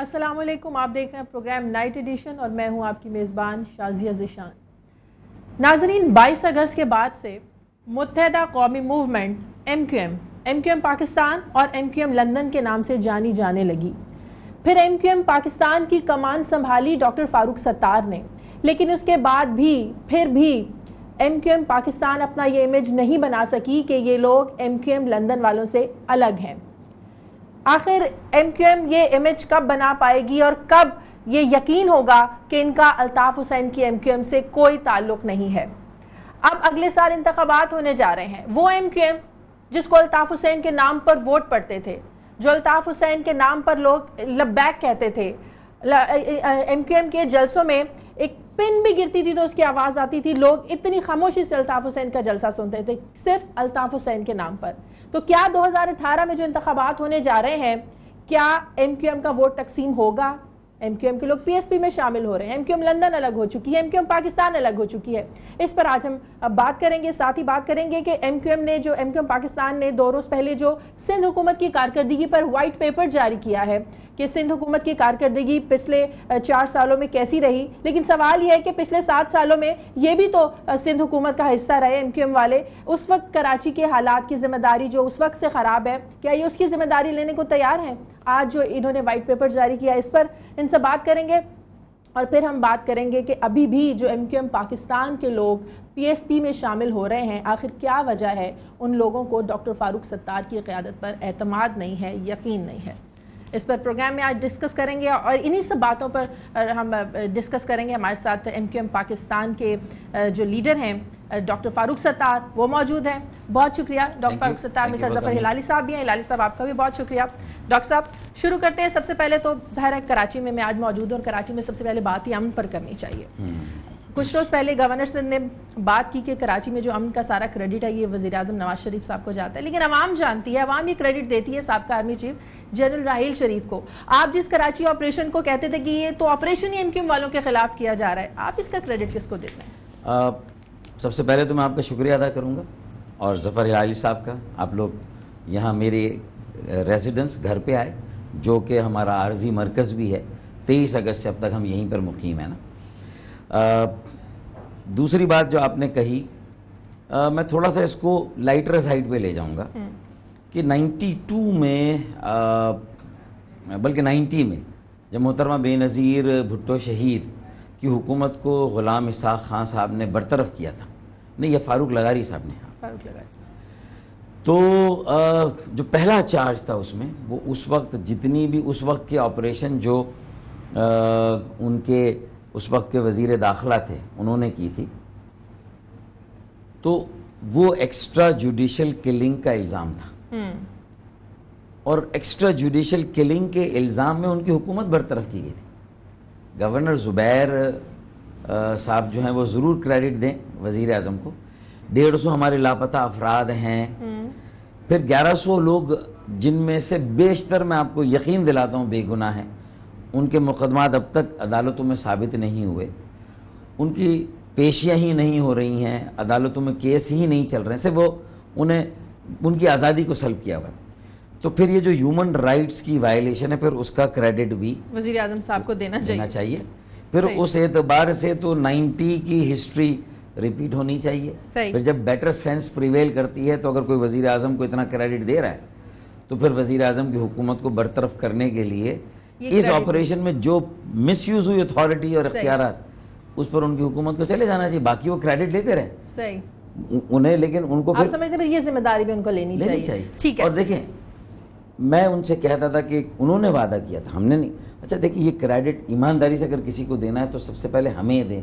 السلام علیکم، آپ دیکھ رہے ہیں پروگرام نائٹ ایڈیشن اور میں ہوں آپ کی میزبان شازیہ ذیشان۔ ناظرین، 22 اگست کے بعد سے Muttahida Qaumi movement M Q M Pakistan اور ایم کیو ایم لندن کے نام سے جانی جانے لگی۔ پھر ایم کیو ایم پاکستان کی کمان سنبھالی ڈاکٹر فاروق ستار نے، لیکن اس کے بعد پھر بھی ایم کیو ایم پاکستان اپنا یہ امیج نہیں بنا سکی کہ یہ لوگ ایم کیو ایم لندن والوں سے الگ ہیں۔ آخر ایم کیو ایم یہ امیج کب بنا پائے گی اور کب یہ یقین ہوگا کہ ان کا الطاف حسین کی ایم کیو ایم سے کوئی تعلق نہیں ہے؟ اب اگلے سال انتخابات ہونے جا رہے ہیں۔ وہ ایم کیو ایم جس کو الطاف حسین کے نام پر ووٹ پڑتے تھے، جو الطاف حسین کے نام پر لوگ لبیک کہتے تھے، ایم کیو ایم کے جلسوں میں ایک پن بھی گرتی تھی تو اس کی آواز آتی تھی، لوگ اتنی خاموشی سے الطاف حسین کا جلسہ سنتے تھے صرف الطاف حسین کے نام پر۔ تو کیا 2018 میں جو انتخابات ہونے جا رہے ہیں، کیا ایم کیو ایم کا ووٹ تقسیم ہوگا؟ ایم کیو ایم کے لوگ پی ایس پی میں شامل ہو رہے ہیں، ایم کیو ایم لندن الگ ہو چکی ہے، ایم کیو ایم پاکستان الگ ہو چکی ہے۔ اس پر آج ہم بات کریں گے، ساتھ ہی بات کریں گے کہ ایم کیو ایم پاکستان نے 2 روز پہلے جو سندھ حکومت کی کارکردگی پر وائٹ پیپر جاری کیا ہے کہ سندھ حکومت کی کارکردگی پچھلے 4 سالوں میں کیسی رہی، لیکن سوال یہ ہے کہ پچھلے 7 سالوں میں یہ بھی تو سندھ حکومت کا حصہ رہے ایم کیو ایم والے۔ اس وقت کراچی کے حالات کی ذمہ داری جو اس وقت سے خراب ہے، کیا یہ اس کی ذمہ داری لینے کو تیار ہیں؟ آج جو انہوں نے وائٹ پیپر جاری کیا اس پر ان سے بات کریں گے، اور پھر ہم بات کریں گے کہ ابھی بھی جو ایم کیو ایم پاکستان کے لوگ پی ایس پی میں شامل ہو رہے ہیں، آخر کیا وجہ ہے ان لوگوں کو ڈاکٹر فاروق ستار کی قیادت پر اعتماد نہیں ہے، یقین نہیں ہے؟ اس پر پروگرام میں آج ڈسکس کریں گے، اور انہی سب باتوں پر ہم ڈسکس کریں گے۔ ہمارے ساتھ ایم کیو ایم پاکستان کے جو لیڈر ہیں ڈاکٹر فاروق ستار، وہ موجود ہیں۔ بہت شکریہ ڈاکٹر فاروق ستار۔ مسز ظفر ہلالی صاحب بھی ہیں۔ ہلالی صاحب آپ کا بھی بہت شکریہ۔ ڈاکٹر صاحب شروع کرتے ہیں۔ سب سے پہلے تو ظاہر ہے کراچی میں آج موجود ہوں، اور کراچی میں سب سے پہلے بات ہی امن پر کرنی چاہیے۔ کچھ روز پہلے گورنر صاحب نے بات کی کہ کراچی میں جو امن کا سارا کریڈٹ ہے یہ وزیر اعظم نواز شریف صاحب کو جاتا ہے، لیکن عوام جانتی ہے، عوام یہ کریڈٹ دیتی ہے سابقہ army chief general Raheel Sharif کو۔ آپ جس کراچی آپریشن کو کہتے تھے کہ یہ تو آپریشن ہی ایم کیو ایم والوں کے خلاف کیا جا رہا ہے، آپ اس کا کریڈٹ کس کو دیتے ہیں؟ سب سے پہلے تو میں آپ کا شکریہ ادا کروں گا، اور ظفر ہلالی صاحب کا۔ آپ لوگ یہاں میرے ریزیڈنس گھر پہ آئے، جو کہ ہمارا عارضی مرکز بھی ہے۔ 23 اگست سے اب تک ہم یہیں پر مقیم ہیں نا۔ دوسری بات جو آپ نے کہی، میں تھوڑا سا اس کو لائٹر سائڈ پہ لے جاؤں گا کہ 92 میں بلکہ 90 میں جب محترمہ بے نظیر بھٹو شہید کی حکومت کو غلام اسحاق خان صاحب نے برطرف کیا تھا، نہیں یہ فاروق لغاری صاحب نے، فاروق لغاری، تو جو پہلا چارج تھا اس میں، وہ اس وقت جتنی بھی اس وقت کے آپریشن جو ان کے اس وقت کے وزیر داخلہ تھے انہوں نے کی تھی، تو وہ ایکسٹرا جوڈیشل کلنگ کا الزام تھا، اور ایکسٹرا جوڈیشل کلنگ کے الزام میں ان کی حکومت برطرف کی گئی تھی۔ گورنر زبیر صاحب جو ہیں وہ ضرور کریڈٹ دیں وزیر اعظم کو۔ 150 ہمارے لاپتہ افراد ہیں، پھر 1100 لوگ جن میں سے بیشتر میں آپ کو یقین دلاتا ہوں بے گناہ ہیں، ان کے مقدمات اب تک عدالتوں میں ثابت نہیں ہوئے، ان کی پیشیاں ہی نہیں ہو رہی ہیں، عدالتوں میں کیس ہی نہیں چل رہے ہیں، صرف وہ انہیں ان کی آزادی کو سلب کیا ہوا۔ تو پھر یہ جو ہیومن رائٹس کی وائلیشن ہے، پھر اس کا کریڈٹ بھی وزیر اعظم صاحب کو دینا چاہیے۔ پھر اس اعتبار سے تو 90 کی ہسٹری ریپیٹ ہونی چاہیے۔ پھر جب بیٹر سینس پریویل کرتی ہے، تو اگر کوئی وزیر اعظم کو اتنا کریڈٹ دے رہا ہے، تو پھر وزیر اعظم کی حکومت کو برطرف کرنے کے لیے اس آپریشن میں جو مس یوز ہوئی اتھارٹی اور اختیارات، اس پر ان کی حکومت کو چلے جانا چاہیے، باقی وہ کریڈٹ لیتے رہے صحیح انہیں، لیکن ان کو آپ سمجھتے ہیں یہ ذمہ داری بھی ان کو لینی چاہیے۔ ٹھیک ہے، اور دیکھیں میں ان سے کہتا تھا کہ انہوں نے وعدہ کیا تھا، ہم نے نہیں۔ اچھا دیکھیں، یہ کریڈٹ ایمانداری سے اگر کسی کو دینا ہے تو سب سے پہلے ہمیں دیں۔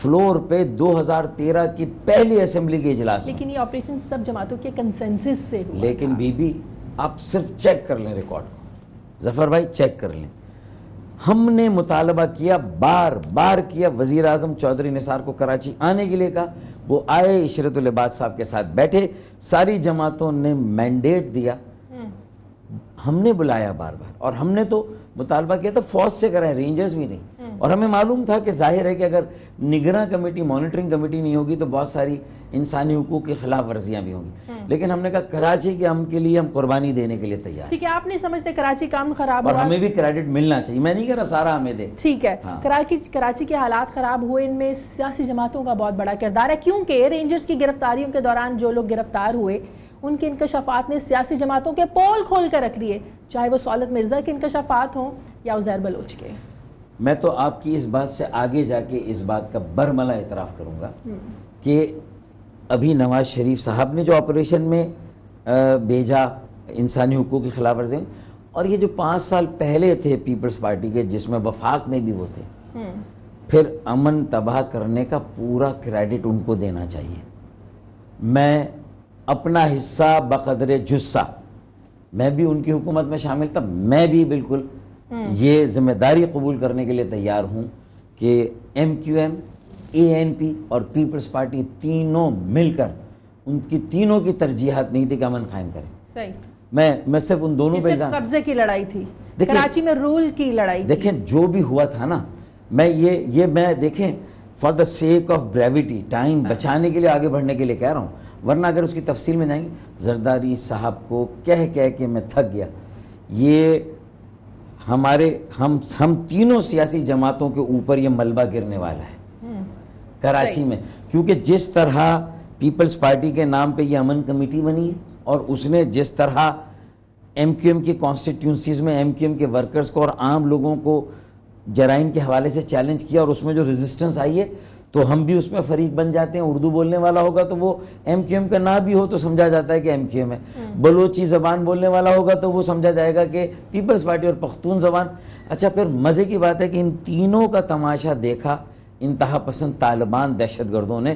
فلور پہ 2013 کی پہلی اسمبلی کے اجلاس میں، لیکن یہ آپریشن سب جماعتوں کے کنسنسس سے ہوا، لیکن بی بی آپ صرف چیک کر لیں ریکارڈ کو، ظفر بھائی چیک کر لیں، ہم نے مطالبہ کیا، بار بار کیا، وزیر اعظم چودھری نثار کو کراچی آنے کے لیے کہا، وہ آئے، عشرت العباد صاحب کے ساتھ بیٹھے، ساری جماعتوں نے مینڈیٹ دیا، ہم نے بلایا بار بار، اور ہم نے تو مطالبہ کیا تھا فوج سے کرائیں، رینجرز بھی نہیں، اور ہمیں معلوم تھا کہ ظاہر ہے کہ اگر نگراں کمیٹی مانیٹرنگ کمیٹی نہیں ہوگی تو بہت ساری انسانی حقوق کی خلاف ورزیاں بھی ہوں گی، لیکن ہم نے کہا کراچی کے امن کے لیے ہم قربانی دینے کے لیے تیار ہیں۔ ٹھیک ہے، آپ نہیں سمجھتے کراچی کا امن خراب اور ہوا؟ ہمیں بھی کریڈٹ ملنا چاہیے، میں نہیں کہہ رہا سارا ہمیں دے۔ ٹھیک ہے، کراچی کے حالات خراب ہوئے، ان میں سیاسی جماعتوں کا بہت بڑا کردار ہے، کیونکہ رینجرز کی گرفتاریوں کے دوران جو لوگ گرفتار ہوئے ان کے انکشافات نے سیاسی جماعتوں کے پول کھول کر رکھ لیے، چاہے وہ سہولت مرزا کے انکشافات ہوں یا عزیر بلوچ کے۔ میں تو آپ کی اس بات سے آگے جا کے اس بات کا برملا اعتراف کروں گا کہ ابھی نواز شریف صاحب نے جو آپریشن میں بھیجا انسانی حقوق کی خلاف ورزی، اور یہ جو 5 سال پہلے تھے پیپلز پارٹی کے جس میں وفاق میں بھی وہ تھے، پھر امن تباہ کرنے کا پورا کریڈٹ ان کو دینا چاہیے۔ میں اپنا حصہ بقدر جثہ، میں بھی ان کی حکومت میں شامل تھا، میں بھی بالکل یہ ذمہ داری قبول کرنے کے لیے تیار ہوں کہ ایم کیو ایم، اے این پی اور پیپلز پارٹی تینوں مل کر، ان کی تینوں کی ترجیحات نہیں تھی کہ امن قائم کریں۔ صحیح، میں صرف ان دونوں پہ قبضے کی لڑائی تھی، کراچی میں رول کی لڑائی تھی۔ دیکھیں جو بھی ہوا تھا نا، میں دیکھیں for the sake of brevity, time بچانے کے لیے، آگے بڑھنے کے لیے کہہ رہا ہوں، ورنہ اگر اس کی تفصیل میں جائیں گے، زرداری صاحب کو کہہ کے میں تھک گیا۔ یہ ہم تینوں سیاسی جماعتوں کے اوپر یہ ملبہ گرنے والا ہے کراچی میں، کیونکہ جس طرح پیپلز پارٹی کے نام پہ یہ امن کمیٹی بنی ہے، اور اس نے جس طرح ایم کیو ایم کی کانسٹیٹیونسیز میں ایم کیو ایم کے ورکرز کو اور عام لوگوں کو جرائم کے حوالے سے چیلنج کیا، اور اس میں جو ریزسٹنس آئی ہے تو ہم بھی اس میں فریق بن جاتے ہیں۔ اردو بولنے والا ہوگا تو وہ ایم کیو ایم کا نہ بھی ہو تو سمجھا جاتا ہے کہ ایم کیو ایم ہے، بلوچی زبان بولنے والا ہوگا تو وہ سمجھا جائے گا کہ پیپلز پارٹی، اور پختون زبان۔ اچھا، پھر مزے کی بات ہے کہ ان تینوں کا تماشا دیکھا انتہا پسند طالبان دہشت گردوں نے،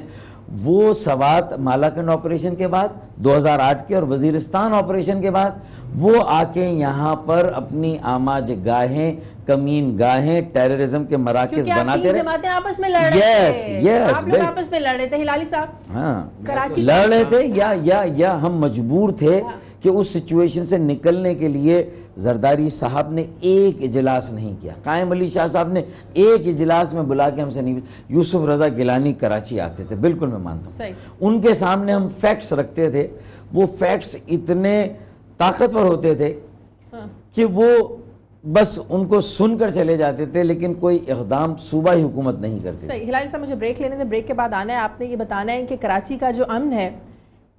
وہ سوات مالاکنڈ آپریشن کے بعد 2008 کے اور وزیرستان آپریشن کے بعد وہ آ کے یہاں پر اپنی آماج گاہیں، کمین گاہیں، ٹیررزم کے مراکز بناتے رہے۔ جماعتیں آپس میں لڑ رہے تھے، آپ لوگ آپس میں لڑ رہے تھے، ہلالی صاحب ہاں لڑ رہے تھے، یا ہم مجبور تھے کہ اس سچویشن سے نکلنے کے لیے زرداری صاحب نے ایک اجلاس نہیں کیا، قائم علی شاہ صاحب نے ایک اجلاس میں بلا کے ہم سے نہیں، یوسف رضا گیلانی کراچی آتے تھے، بالکل میں مانتا ہوں، ان کے سامنے ہم فیکٹس رکھتے تھے، وہ فیکٹس اتنے طاقتور ہوتے تھے کہ وہ بس ان کو سن کر چلے جاتے تھے، لیکن کوئی اقدام صوبائی حکومت نہیں کرتی۔ صحیح، ہلالی صاحب مجھے بریک لینے دیں، بریک کے بعد آنا ہے، آپ نے یہ بتانا ہے کہ کراچی کا جو امن ہے،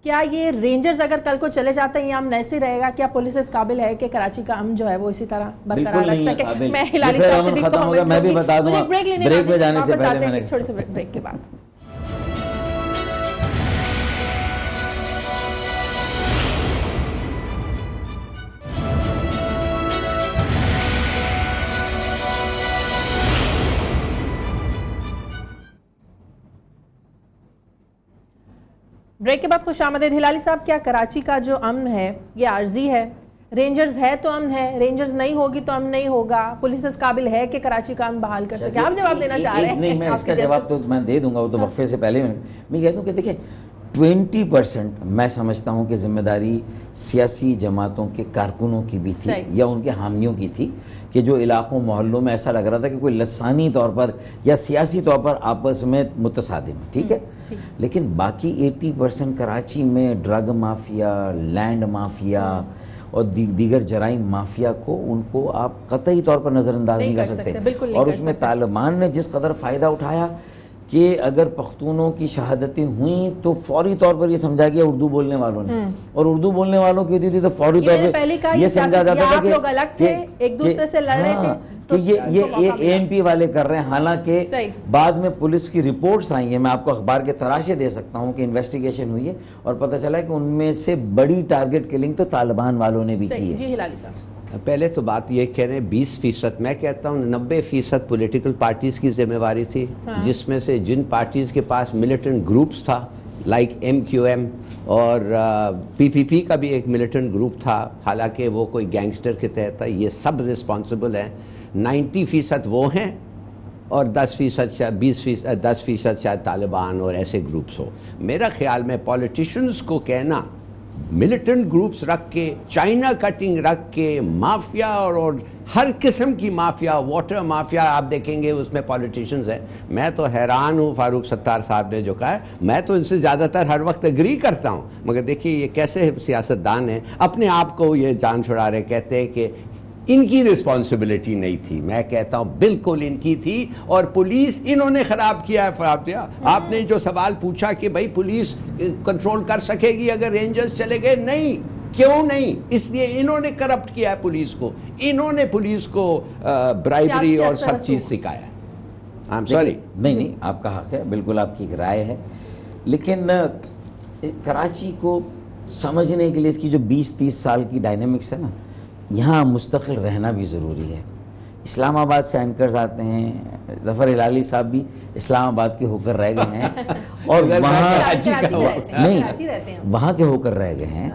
کیا یہ رینجرز اگر کل کو چلے جاتے ہیں یہ امن ایسے رہے گا؟ کیا پولیس اس قابل ہے کہ کراچی کا امن جو ہے وہ اسی طرح برقرار رکھ سکے؟ میں ہلالی صاحب سے بھی ختم ہو گیا، میں بھی بتا دوں، بریک میں جانے سے پہلے میں نے چھوٹے سے بریک کے بعد بریک کے بعد خوش آمدید۔ ہلالی صاحب، کیا کراچی کا جو امن ہے یہ عارضی ہے؟ رینجرز ہے تو امن ہے، رینجرز نہیں ہوگی تو امن نہیں ہوگا، پولیس اس قابل ہے کہ کراچی کا امن بحال کر سکے؟ آپ جواب دینا چاہ رہے ہیں؟ نہیں، میں اس کا جواب تو میں دے دوں گا، وہ تو وقفے سے پہلے میں کہہ دوں کہ دیکھیں 20% میں سمجھتا ہوں کہ ذمہ داری سیاسی جماعتوں کے کارکنوں کی بھی تھی یا ان کے حامیوں کی تھی، کہ جو علاقوں محلوں میں ایسا لگ رہا تھا کہ کوئی لسانی طور پر یا سیاسی طور پر آپس میں متصادم، ٹھیک ہے، لیکن باقی 80% کراچی میں ڈرگ مافیا، لینڈ مافیا اور دیگر جرائم مافیا کو، ان کو آپ قطعی طور پر نظر انداز نہیں کر سکتے، اور اس میں طالبان نے جس قدر فائدہ اٹھایا کہ اگر پختونوں کی شہادتیں ہوئیں تو فوری طور پر یہ سمجھا گیا اردو بولنے والوں نے، اور اردو بولنے والوں کی ہوتی تھی تو فوری طور پر یہ سمجھا جاتا تھا کہ ایک دوسرے سے لڑ رہے تھے کہ یہ اے این پی والے کر رہے ہیں، حالانکہ بعد میں پولیس کی رپورٹس آئی ہیں، میں آپ کو اخبار کے تراشے دے سکتا ہوں کہ انویسٹیگیشن ہوئی ہے اور پتہ چلا کہ ان میں سے بڑی ٹارگٹ کلنگ تو طالبان والوں نے بھی کی ہے۔ جی ہلالی صاحب، پہلے تو بات یہ کہہ رہے ہیں 20%، میں کہتا ہوں 90% پولیٹیکل پارٹیز کی ذمہ داری تھی، جس میں سے جن پارٹیز کے پاس ملیٹنٹ گروپس تھا لائک ایم کیو ایم اور پی پی پی کا بھی ایک ملیٹنٹ گروپ تھا، حالانکہ وہ کوئی گینگسٹر کے تحت تھا، یہ سب رسپانسبل ہیں۔ 90% وہ ہیں اور 10% شاید طالبان اور ایسے گروپس ہو۔ میرا خیال میں پولیٹیشنز کو کہنا ملیٹنٹ گروپس رکھ کے, چائنا کٹنگ رکھ کے, مافیا اور ہر قسم کی مافیا, واٹر مافیا آپ دیکھیں گے اس میں پولیٹیشنز ہیں. میں تو حیران ہوں فاروق ستار صاحب نے جو کہا ہے, میں تو ان سے زیادہ تر ہر وقت اگری کرتا ہوں, مگر دیکھیے یہ کیسے سیاستدان ہیں, اپنے آپ کو یہ جان چھڑا رہے, کہتے ہیں کہ ان کی رسپانسبلٹی نہیں تھی. میں کہتا ہوں بالکل ان کی تھی, اور پولیس انہوں نے خراب کیا ہے. آپ نے جو سوال پوچھا کہ بھائی پولیس کنٹرول کر سکے گی اگر رینجرز چلے گئے, نہیں, کیوں نہیں, اس لیے انہوں نے کرپٹ کیا ہے پولیس کو, انہوں نے پولیس کو برائبری اور سب چیز سکھایا ہے. I am sorry. نہیں, آپ کا حق ہے, بالکل آپ کی ایک رائے ہے, لیکن کراچی کو سمجھنے کے لیے اس کی جو 20-30 سال کی ڈائنامکس ہے نا, یہاں مستقل رہنا بھی ضروری ہے. اسلام آباد سے اینکرز آتے ہیں, ظفر ہلالی صاحب بھی اسلام آباد کے ہو کر رہ گئے ہیں اور وہاں کے ہو کر رہ گئے ہیں,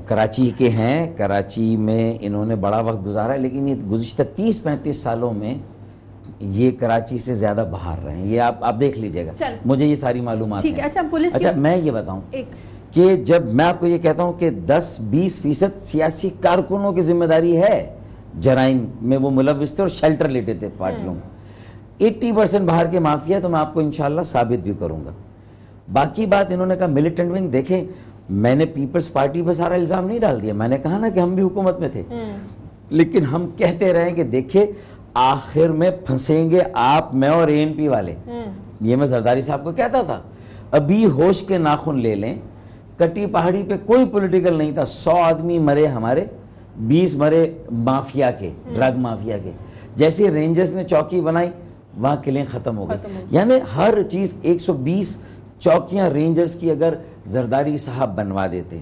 کراچی کے ہیں, کراچی میں انہوں نے بڑا وقت گزارا ہے, لیکن یہ گزشتہ 30-35 سالوں میں یہ کراچی سے زیادہ باہر رہے ہیں. یہ آپ دیکھ لیجئے گا, مجھے یہ ساری معلومات ہیں. اچھا میں یہ بتاؤں کہ جب میں آپ کو یہ کہتا ہوں کہ 10-20% سیاسی کارکنوں کی ذمہ داری ہے جرائم میں وہ ملوث تھے اور شیلٹر لیتے تھے پارٹیوں, 80% باہر کے مافیا, تو میں آپ کو انشاءاللہ ثابت بھی کروں گا. باقی بات انہوں نے کہا ملیٹنٹ ونگ, دیکھیں میں نے پیپلز پارٹی پہ سارا الزام نہیں ڈال دیا, میں نے کہا نا کہ ہم بھی حکومت میں تھے, لیکن ہم کہتے رہے کہ دیکھیں آخر میں پھنسیں گے آپ, میں اور ANP والے. یہ میں زرداری صاحب کو کہتا تھا, ابھی ہوش کے ناخن لے لیں, کٹی پہاڑی پہ کوئی پولیٹیکل نہیں تھا, 100 آدمی مرے ہمارے, 20 مرے مافیا کے, ڈرگ مافیا کے. جیسے رینجرز نے چوکی بنائی وہاں کلیں ختم ہو گئی. یعنی ہر چیز 120 چوکیاں رینجرز کی اگر زرداری صاحب بنوا دیتے,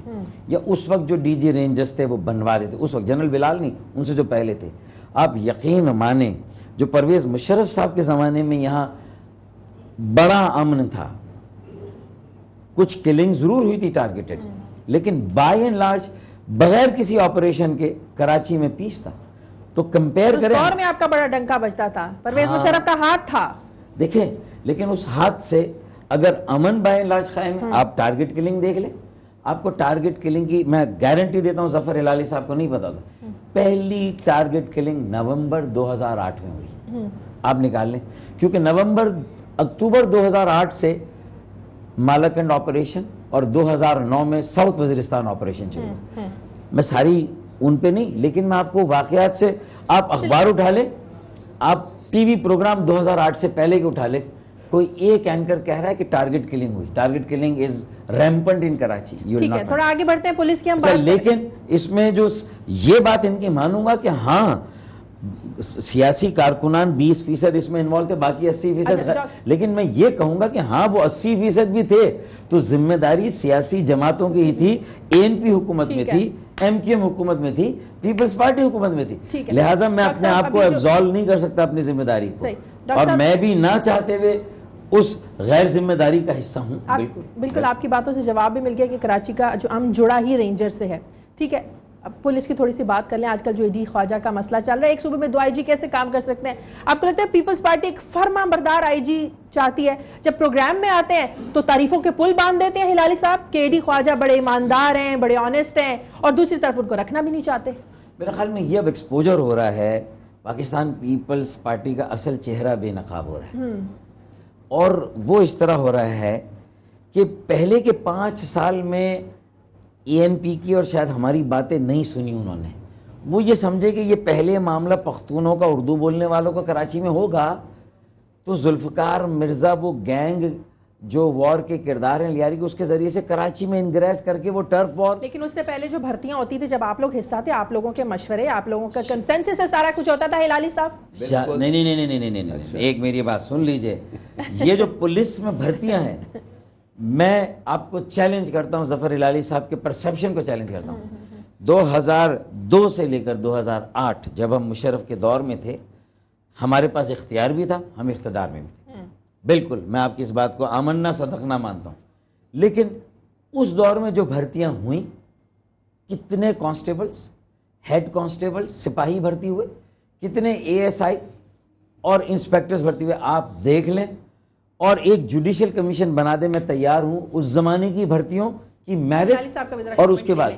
یا اس وقت جو DG رینجرز تھے وہ بنوا دیتے, اس وقت جنرل بلال نہیں, ان سے جو پہلے تھے, آپ یقین مانیں جو پرویز مشرف صاحب کے زمانے میں یہاں بڑا امن تھا, کچھ کلنگ ضرور ہوئی تھی ٹارگیٹڈ, لیکن بائی اینڈ لارج بغیر کسی آپریشن کے کراچی میں پیس تھا. تو کمپیئر کریں, اس دور میں آپ کا بڑا ڈنکا بجتا تھا, پرویز مشرف کا ہاتھ تھا, دیکھیں, لیکن اس ہاتھ سے اگر امن بائی اینڈ لارج قائم ہے, آپ ٹارگیٹ کلنگ دیکھ لیں, آپ کو ٹارگیٹ کلنگ کی میں گارنٹی دیتا ہوں, ظفر ہلالی صاحب کو نہیں پتا ہوگا, پہلی ٹارگیٹ کلنگ نومبر 2008 میں ہوئی, آپ نکال لیں, کیونکہ اکتوبر 2008 سے مالکنڈ آپریشن اور 2009 میں ساؤتھ وزیرستان آپریشن شروع. میں ساری ان پہ نہیں, لیکن میں آپ کو واقعات سے, آپ اخبار اٹھا لیں, آپ ٹی وی پروگرام 2008 سے پہلے کے اٹھا لیں, کوئی ایک اینکر کہہ رہا ہے کہ ٹارگٹ کلنگ ہوئی. ٹارگٹ کلنگ از ریمپنٹ ان کراچی. ٹھیک ہے, تھوڑا آگے بڑھتے ہیں, پولیس کی ہم بات. لیکن اس میں جو یہ بات ان کی مانوں گا کہ ہاں سیاسی کارکنان 20% اس میں انوالو تھے, باقی 80%, لیکن میں یہ کہوں گا کہ ہاں وہ 80% بھی تھے تو ذمہ داری سیاسی جماعتوں کی ہی تھی. ANP حکومت میں تھی, MQM حکومت میں تھی, پیپلز پارٹی حکومت میں تھی, لہٰذا میں اپنے آپ کو ابزالو نہیں کر سکتا اپنی ذمہ داری کو, اور میں بھی نہ چاہتے ہوئے اس غیر ذمہ داری کا حصہ ہوں. بالکل آپ کی باتوں سے جواب بھی مل گیا کہ کراچی کا جو ہم جڑا ہی رینجر سے ہے. ٹھیک ہے, اب پولیس کی تھوڑی سی بات کر لیں. آج کل جو AD خواجہ کا مسئلہ چل رہا ہے, ایک صوبے میں 2 IG کیسے کام کر سکتے ہیں؟ آپ کو لگتا ہے پیپلز پارٹی ایک فرما بردار IG چاہتی ہے؟ جب پروگرام میں آتے ہیں تو تعریفوں کے پل باندھ دیتے ہیں ہلالی صاحب کہ AD خواجہ بڑے ایماندار ہیں, بڑے آنےسٹ ہیں, اور دوسری طرف ان کو رکھنا بھی نہیں چاہتے. میرے خیال میں یہ اب ایکسپوجر ہو رہا ہے, پاکستان پیپلز پارٹی کا اصل چہرہ بے نقاب ہو رہا ہے, اور وہ اس طرح ہو رہا ہے کہ پہلے کے 5 سال میں ANP کی اور شاید ہماری باتیں نہیں سنی انہوں نے. وہ یہ سمجھے کہ یہ پہلے معاملہ پختونوں کا, اردو بولنے والوں کا کراچی میں ہوگا, تو ذوالفقار مرزا وہ گینگ جو وار کے کردار ہیں لیاری کے, اس کے ذریعے سے کراچی میں انگریز کر کے وہ ٹرف وار. لیکن اس سے پہلے جو بھرتیاں ہوتی تھی, جب آپ لوگ حصہ تھے, آپ لوگوں کے مشورے, آپ لوگوں کا کنسنسس سے سارا کچھ ہوتا تھا ہلالی صاحب. نہیں, ایک میری بات سن لیجئے. یہ جو پولیس میں بھرتیاں ہیں, میں آپ کو چیلنج کرتا ہوں, ظفر ہلالی صاحب کے پرسیپشن کو چیلنج کرتا ہوں. 2002 سے لے کر 2008 جب ہم مشرف کے دور میں تھے, ہمارے پاس اختیار بھی تھا, ہم اقتدار میں بھی تھے, بالکل میں آپ کی اس بات کو آمنا صدقنا مانتا ہوں. لیکن اس دور میں جو بھرتیاں ہوئیں, کتنے کانسٹیبلز, ہیڈ کانسٹیبل, سپاہی بھرتی ہوئے, کتنے ASI اور انسپیکٹرز بھرتی ہوئے, آپ دیکھ لیں, اور ایک جوڈیشل کمیشن بنا دے, میں تیار ہوں اس زمانے کی بھرتیوں کہ میرٹ اور اس کے بعد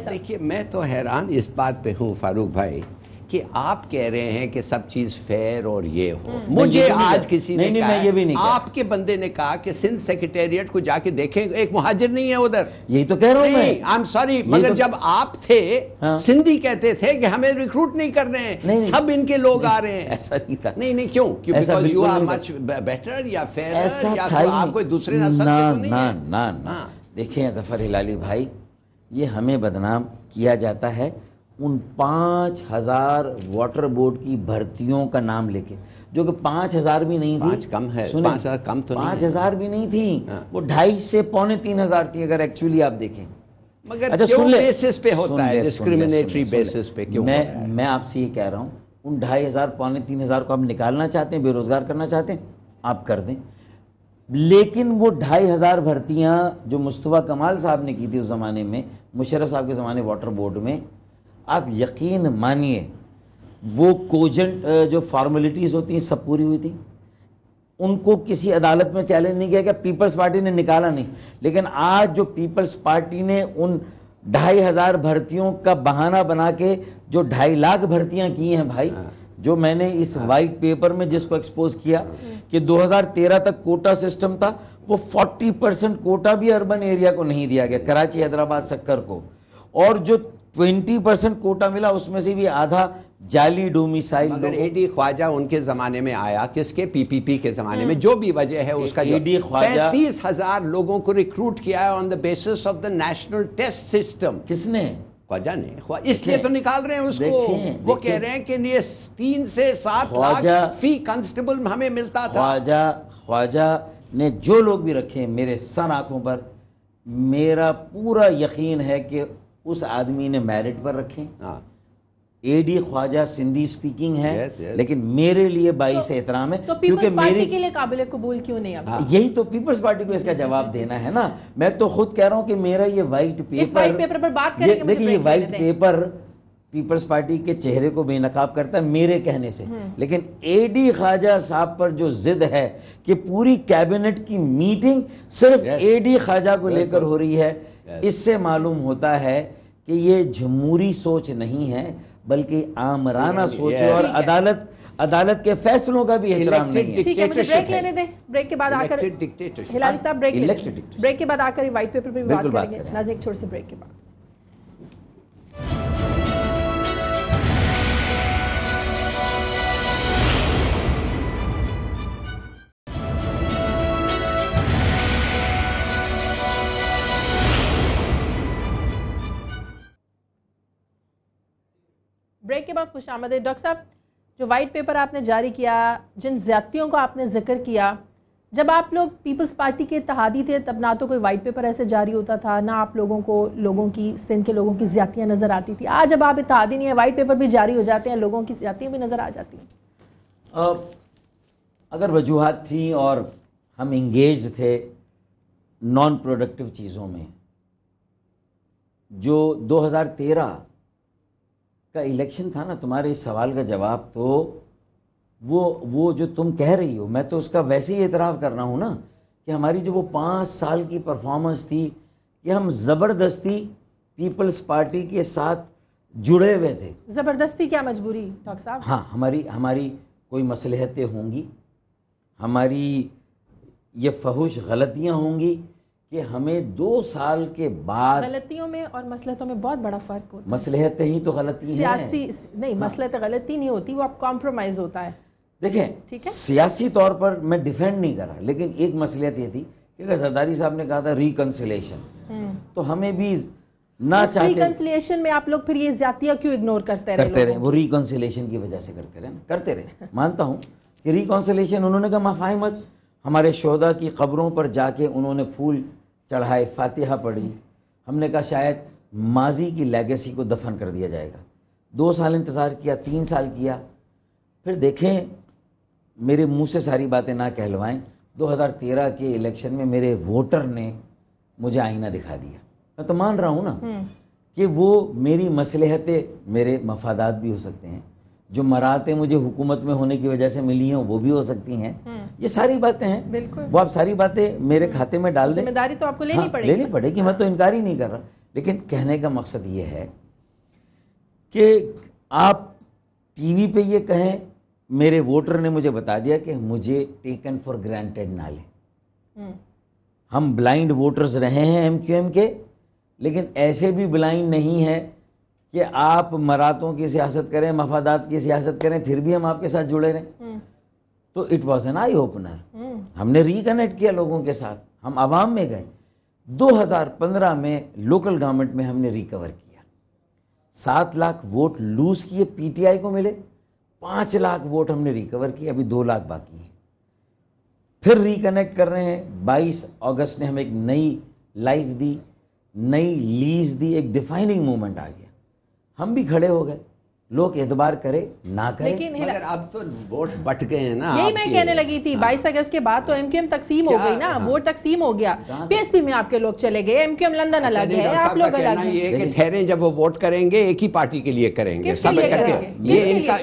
دیکھیے میں تو حیران اس بات پہ ہوں فاروق بھائی کہ آپ کہہ رہے ہیں کہ سب چیز فیئر اور یہ ہو. مجھے آج کسی نے کہا, آپ کے بندے نے کہا کہ سندھ سیکریٹریٹ کو جا کے دیکھیں, ایک مہاجر نہیں ہے ادھر. یہی تو کہہ رہا ہوں میں. آئی ایم سوری, مگر جب آپ تھے سندھی کہتے تھے کہ ہمیں ریکروٹ نہیں کر رہے ہیں, سب ان کے لوگ آ رہے ہیں. ایسا نہیں تھا. نہیں کیوں؟ Because you are much better یا فیئر یا آپ کوئی دوسرے نسل کے تو نہیں ہیں. نہ دیکھیں ظفر ہلالی بھائی, یہ ہمیں بدنام کیا جاتا ہے ان 5000 واٹر بورڈ کی بھرتیوں کا نام لے کے, جو کہ 5000 بھی نہیں تھی. 5 کم ہے, 5000 کم تو نہیں, 5000 بھی نہیں تھی, وہ 2.5 سے 2.25 تھی اگر ایکچولی آپ دیکھیں. مگر کیوں بیسس پہ ہوتا ہے, ڈسکریمنیٹری بیسس پہ کیوں؟ میں آپ سے یہ کہہ رہا ہوں, ان 2500 2.25 کو آپ نکالنا چاہتے ہیں, بے روزگار کرنا چاہتے ہیں, آپ کر دیں. لیکن وہ 2500 بھرتیاں جو مصطفیٰ کمال صاحب نے کی تھی اس زمانے میں, مشرف صاحب کے زمانے واٹر بورڈ میں, آپ یقین مانیے وہ کوجنٹ جو فارمیلٹیز ہوتی ہیں سب پوری ہوئی تھی. ان کو کسی عدالت میں چیلنج نہیں کیا کہ پیپلز پارٹی نے نکالا نہیں. لیکن آج جو پیپلز پارٹی نے ان 2500 بھرتیوں کا بہانہ بنا کے جو 2.5 لاکھ بھرتیاں کی ہیں بھائی, جو میں نے اس وائٹ پیپر میں جس کو ایکسپوز کیا کہ 2013 تک کوٹا سسٹم تھا, وہ 40% کوٹا بھی اربن ایریا کو نہیں دیا گیا, کراچی, حیدرآباد, سکر کو, اور جو 20% کوٹا ملا اس میں سے بھی آدھا جعلی ڈومیسائل. مگر اے ڈی خواجہ ان کے زمانے میں آیا, کس کے؟ پی پی پی کے زمانے میں, جو بھی وجہ ہے اس کا. اے ڈی خواجہ 35,000 لوگوں کو ریکروٹ کیا ہے on the basis of the national test system. کس نے؟ خواجہ نے. اس لیے تو نکال رہے ہیں اس کو. وہ کہہ رہے ہیں کہ یہ 3 سے 7 لاکھ فی کنسٹیبل ہمیں ملتا تھا. خواجہ نے جو لوگ بھی رکھے میرے سن آنکھوں پر, میرا پورا یقین ہے کہ اس آدمی نے میرٹ پر رکھے. اے ڈی خواجہ سندھی سپیکنگ ہے, لیکن میرے لیے باعث احترام ہے. تو پیپلز پارٹی کے لیے قابل قبول کیوں نہیں اب؟ یہی تو پیپلز پارٹی کو اس کا جواب دینا ہے نا. میں تو خود کہہ رہا ہوں کہ میرا یہ وائٹ پیپر پر بات کریں گے, دیکھیں یہ وائٹ پیپر پیپلز پارٹی کے چہرے کو بے نقاب کرتا ہے میرے کہنے سے, لیکن اے ڈی خواجہ صاحب پر جو ضد ہے کہ پوری کیبنٹ کی میٹنگ صرف اے ڈی خواجہ کو لے کر ہو رہی ہے, اس سے معلوم ہوتا ہے کہ یہ جمہوری سوچ نہیں ہے بلکہ آمرانہ سوچ ہے, اور عدالت کے فیصلوں کا بھی احترام نہیں ہے. ٹھیک ہے, مجھے بریک لینے دیں, بریک کے بعد آ کر ہلالی صاحب بریک کے بعد آ کر وائٹ پیپر پہ بھی بات کریں گے. ناظرین ایک چھوٹے سے بریک کے بعد. بریک کے بعد خوش آمدید. ڈاکٹر صاحب, جو وائٹ پیپر آپ نے جاری کیا, جن زیادتیوں کا آپ نے ذکر کیا, جب آپ لوگ پیپلز پارٹی کے اتحادی تھے تب نہ تو کوئی وائٹ پیپر ایسے جاری ہوتا تھا, نہ آپ لوگوں کو سندھ کے لوگوں کی زیادتیاں نظر آتی تھی. آج جب آپ اتحادی نہیں ہیں, وائٹ پیپر بھی جاری ہو جاتے ہیں, لوگوں کی زیادتیاں بھی نظر آ جاتی ہیں. اگر وجوہات تھیں اور ہم انگیج تھے نان پروڈکٹیو چیزوں میں, جو 2013 کا الیکشن تھا نا, تمہارے اس سوال کا جواب تو وہ جو تم کہہ رہی ہو, میں تو اس کا ویسے ہی اعتراف کر رہا ہوں نا کہ ہماری جو وہ 5 سال کی پرفارمنس تھی کہ ہم زبردستی پیپلز پارٹی کے ساتھ جڑے ہوئے تھے. زبردستی کیا مجبوری ڈاکٹر صاحب؟ ہاں, ہماری کوئی مصلحتیں ہوں گی, ہماری یہ فحش غلطیاں ہوں گی کہ ہمیں 2 سال کے بعد. غلطیوں میں اور مصلحتوں میں بہت بڑا فرق ہوتا ہے. مصلحتیں ہی تو غلطی ہیں, سیاسی نہیں, مصلحت غلطی نہیں ہوتی, وہ اب کمپرومائز ہوتا ہے. دیکھیں سیاسی طور پر میں ڈیفینڈ نہیں کر رہا, لیکن ایک مصلحت یہ تھی کہ اگر زرداری صاحب نے کہا تھا ریکنسلیشن, تو ہمیں بھی نہ چاہتے. ریکنسلیشن میں آپ لوگ پھر یہ زیادتیاں کیوں اگنور کرتے رہے؟ وہ ریکنسلیشن کی وجہ سے کرتے رہے. مانتا ہوں کہ ریکنسلیشن انہوں نے کہا مفاہمت, ہمارے شہداء کی قبروں پر جا کے انہوں نے پھول چڑھائے, فاتحہ پڑھی. ہم نے کہا شاید ماضی کی لیگیسی کو دفن کر دیا جائے گا. 2 سال انتظار کیا, 3 سال کیا, پھر دیکھیں میرے منہ سے ساری باتیں نہ کہلوائیں. 2013 کے الیکشن میں میرے ووٹر نے مجھے آئینہ دکھا دیا. میں تو مان رہا ہوں نا کہ وہ میری مصلحتیں, میرے مفادات بھی ہو سکتے ہیں, جو مراتیں مجھے حکومت میں ہونے کی وجہ سے ملی ہیں وہ بھی ہو سکتی ہیں, یہ ساری باتیں ہیں. بالکل. وہ آپ ساری باتیں میرے کھاتے میں ڈال دیں. ذمہ داری تو آپ کو لینی پڑے گی. لینی پڑے گی, میں تو انکار ہی نہیں کر رہا, لیکن کہنے کا مقصد یہ ہے کہ آپ ٹی وی پہ یہ کہیں میرے ووٹر نے مجھے بتا دیا کہ مجھے ٹیکن فار گرانٹیڈ نہ لیں. ہم بلائنڈ ووٹرز رہے ہیں ایم کیو ایم کے, لیکن ایسے بھی بلائنڈ نہیں ہے کہ آپ مراتوں کی سیاست کریں, مفادات کی سیاست کریں, پھر بھی ہم آپ کے ساتھ جڑے رہیں. تو it was an eye opener. ہم نے ریکنیکٹ کیا لوگوں کے ساتھ, ہم عوام میں گئے. 2015 میں لوکل گورنمنٹ میں ہم نے ریکور کیا. 7 لاکھ ووٹ لوز کیے پی ٹی آئی کو ملے, 5 لاکھ ووٹ ہم نے ریکور کیے, ابھی 2 لاکھ باقی ہیں. پھر ریکنیکٹ کر رہے ہیں. 22 اگست نے ہم ایک نئی لائف دی, نئی لیز دی, ایک ڈیفائننگ مومنٹ آ گیا. ہم بھی کھڑے ہو گئے, لوگ اعتبار کرے نہ کرے, مگر اب تو ووٹ بٹ گئے ہیں نا. یہی میں کہنے لگی تھی, 22 اگست کے بعد تو ایم کیو ایم تقسیم ہو گئی نا, ووٹ تقسیم ہو گیا. پی ایس پی میں آپ کے لوگ چلے گئے, ایم کیو ایم لندن الگ ہے, آپ لوگ الگ ہیں. یہ کہ ٹھہریں, جب وہ ووٹ کریں گے ایک ہی پارٹی کے لیے کریں گے, سب کر کے. یہ ان کا,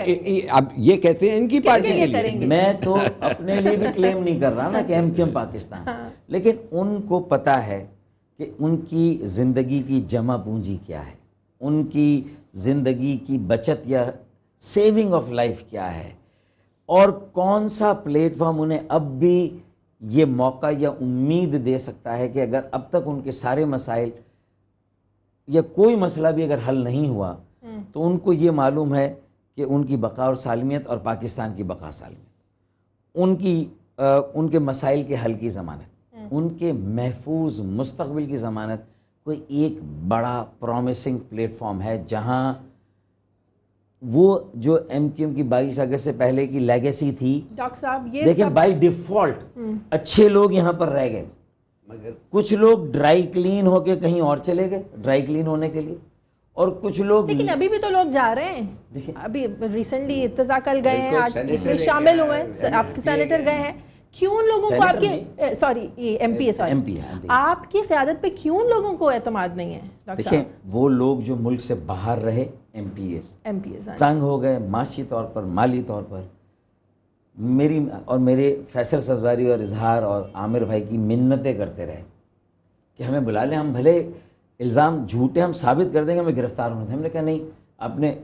اب یہ کہتے ہیں ان کی پارٹی کے لیے. میں تو اپنے لیے بھی کلیم نہیں کر رہا نا کہ ایم کیو ایم پاکستان, لیکن ان کو پتا ہے کہ ان کی زندگی کی جمع پونجی کیا ہے, ان کی زندگی کی بچت یا سیونگ آف لائف کیا ہے, اور کون سا پلیٹ فارم انہیں اب بھی یہ موقع یا امید دے سکتا ہے کہ اگر اب تک ان کے سارے مسائل یا کوئی مسئلہ بھی اگر حل نہیں ہوا تو ان کو یہ معلوم ہے کہ ان کی بقا اور سالمیت اور پاکستان کی بقا سالمیت, ان کے مسائل کے حل کی ضمانت, ان کے محفوظ مستقبل کی ضمانت کوئی ایک بڑا پرومسنگ پلیٹ فارم ہے, جہاں وہ جو ایم کیو ایم کی 22 اگست سے پہلے کی لیگیسی تھی. ڈاکٹر صاحب یہ دیکھیں بائی ڈیفالٹ اچھے لوگ یہاں پر رہ گئے, مگر کچھ لوگ ڈرائی کلین ہو کے کہیں اور چلے گئے ڈرائی کلین ہونے کے لیے, اور کچھ لوگ, لیکن ابھی بھی تو لوگ جا رہے ہیں. ابھی ریسنٹلی ارتضیٰ کل گئے ہیں, آج شامل ہوئے ہیں, آپ کے سینیٹر گئے ہیں. کیوں ان لوگوں کو آپ کے سوری ایم پی آپ کی قیادت پہ کیوں ان لوگوں کو اعتماد نہیں ہے؟ دیکھیں وہ لوگ جو ملک سے باہر رہے ایم پی ایز تنگ ہو گئے معاشی طور پر, مالی طور پر. میری اور میرے فیصل سبزواری اور اظہار اور عامر بھائی کی منتیں کرتے رہے کہ ہمیں بلا لیں, ہم بھلے الزام جھوٹے ہم ثابت کر دیں گے ہمیں گرفتار ہونے تھے. ہم نے کہا نہیں, آپ نے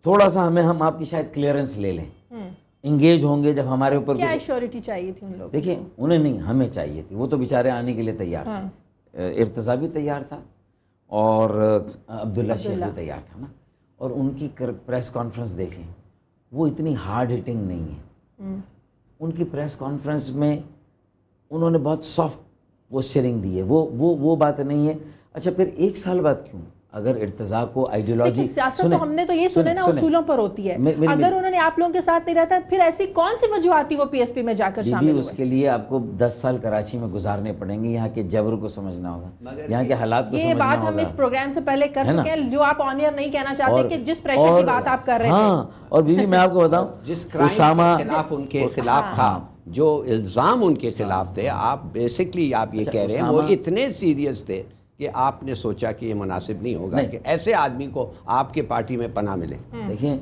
تھوڑا سا ہم آپ کی شاید کلیئرنس لے لیں, انگیج ہوں گے جب ہمارے اوپر. کیا ایشورٹی چاہیے تھی ان لوگوں؟ دیکھیں انہیں نہیں, ہمیں چاہیے تھی. وہ تو بیچارے آنے کے لیے تیار تھے, ارتضیٰ بھی تیار تھا اور عبداللہ شیخ بھی تیار تھا نا. اور ان کی پریس کانفرنس دیکھیں, وہ اتنی ہارڈ ہٹنگ نہیں ہے. ان کی پریس کانفرنس میں انہوں نے بہت سافٹ پوسچرنگ دی ہے, وہ بات نہیں ہے. اچھا پھر 1 سال بعد کیوں, اگر ارتضیٰ کو آئیڈیالوجی, سیاست تو ہم نے تو یہ سنے نا اصولوں پر ہوتی ہے. اگر انہوں نے آپ لوگوں کے ساتھ نہیں رہتا پھر ایسی کون سی وجوہات تھی وہ پی ایس پی میں جا کر شامل ہوئے؟ اس کے لیے آپ کو 10 سال کراچی میں گزارنے پڑیں گے, یہاں کے جبر کو سمجھنا ہوگا, یہاں کے حالات کو سمجھنا ہوگا. یہ بات ہم اس پروگرام سے پہلے کر چکے ہیں, جو آپ آن ایئر نہیں کہنا چاہتے کہ جس پریشر کی بات آپ کر رہے تھے. ہاں, اور بیوی میں آپ کو بتاؤں جس اسامہ کے خلاف ان کے خلاف تھا, جو الزام ان کے خلاف تھے, آپ بیسکلی آپ یہ کہہ رہے ہیں وہ اتنے سیریس تھے کہ آپ نے سوچا کہ یہ مناسب نہیں ہوگا کہ ایسے آدمی کو آپ کے پارٹی میں پناہ ملے. دیکھیں